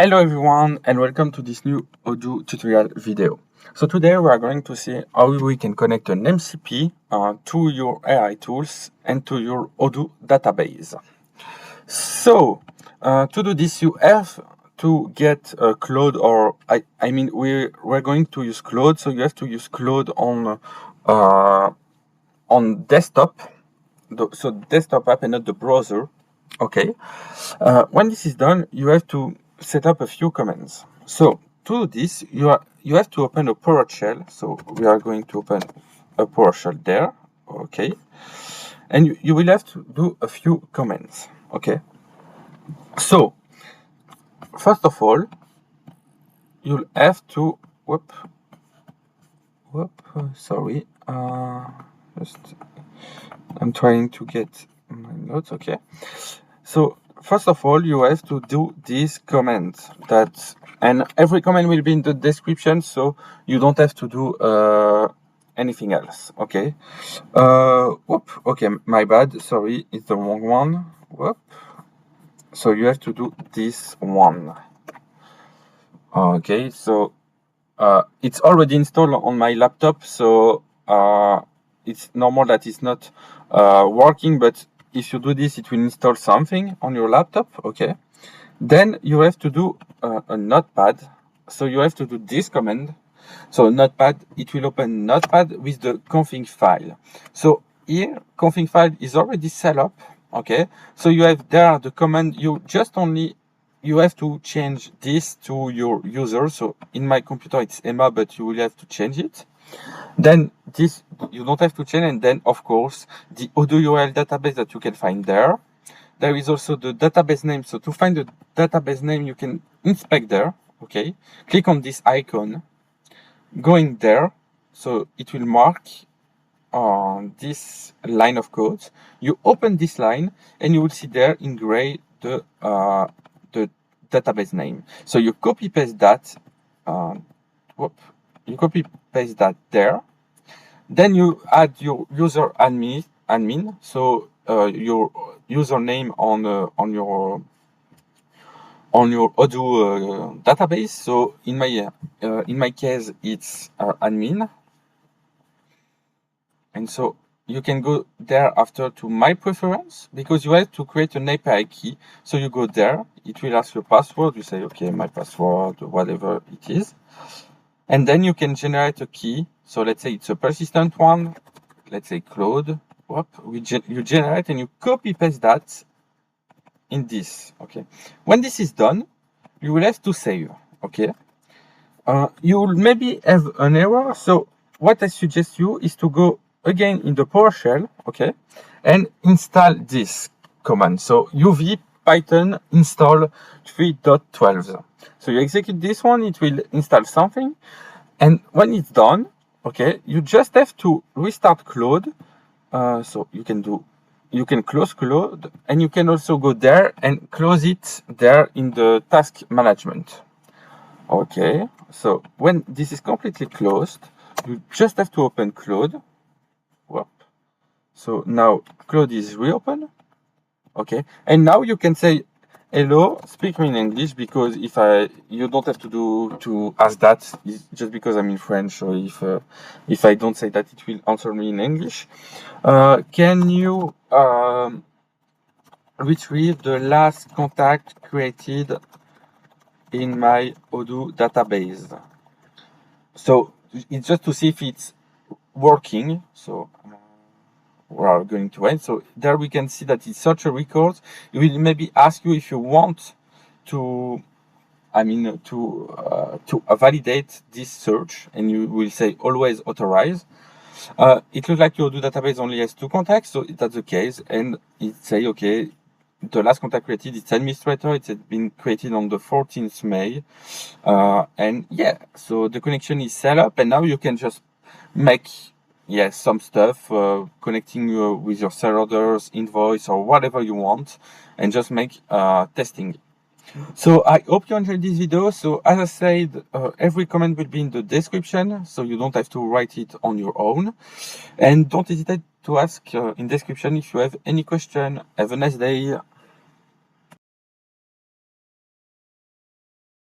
Hello everyone and welcome to this new Odoo tutorial video. So today we are going to see how we can connect an MCP to your AI tools and to your Odoo database. So to do this you have to get Claude, or we're going to use Claude, so you have to use Claude on desktop, so desktop app and not the browser. Okay. When this is done, you have to set up a few commands. So to do this, you have to open a PowerShell. So we are going to open a PowerShell there. Okay. And you will have to do a few commands. Okay. So first of all, you'll have to sorry. I'm trying to get my notes. Okay. So first of all, you have to do these commands and every command will be in the description, so you don't have to do anything else. Okay. Okay, my bad. Sorry, it's the wrong one. So you have to do this one. Okay. So it's already installed on my laptop, so it's normal that it's not working, but if you do this, it will install something on your laptop. Okay. Then you have to do a notepad. So you have to do this command. So notepad, it will open notepad with the config file. So here, config file is already set up. Okay. So you have there the command. You have to change this to your user. So in my computer, it's Emma, but you will have to change it. Then this you don't have to change, and then of course the Odoo URL database that you can find there. There is also the database name. So to find the database name, you can inspect there. Okay, click on this icon, going there. So it will mark on this line of code. You open this line, and you will see there in gray the database name. So you copy paste that. You copy paste that there. Then you add your user admin. So your username on your Odoo database. So in my case, it's admin. And so you can go there after to my preference, because you have to create an API key. So you go there, it will ask your password. You say, okay, my password, whatever it is. And then you can generate a key. So let's say it's a persistent one. Let's say Claude. You generate and you copy paste that in this. Okay. When this is done, you will have to save. Okay. You will maybe have an error. So what I suggest you is to go again in the PowerShell. Okay. And install this command. So uv python install 3.12. So you execute this one, it will install something. And when it's done, okay, you just have to restart Claude. So you can close Claude, and you can also go there and close it there in the task management. Okay, so when this is completely closed, you just have to open Claude. So now Claude is reopened. Okay, and now you can say, hello, speak me in English, because you don't have to ask that, just because I'm in French. So if I don't say that, it will answer me in English. Can you retrieve the last contact created in my Odoo database? So it's just to see if it's working. So we are going to end. So there we can see that it's search a record. It will maybe ask you if you want to validate this search, and you will say always authorize. It looks like your Odoo database only has 2 contacts, so that's the case, and it say, okay, the last contact created, it's administrator. It's been created on the 14th May, and yeah, so the connection is set up, and now you can just make some stuff, connecting with your servers, invoice, or whatever you want, and just make testing. So I hope you enjoyed this video. So as I said, every comment will be in the description, so you don't have to write it on your own. And don't hesitate to ask in description if you have any question. Have a nice day.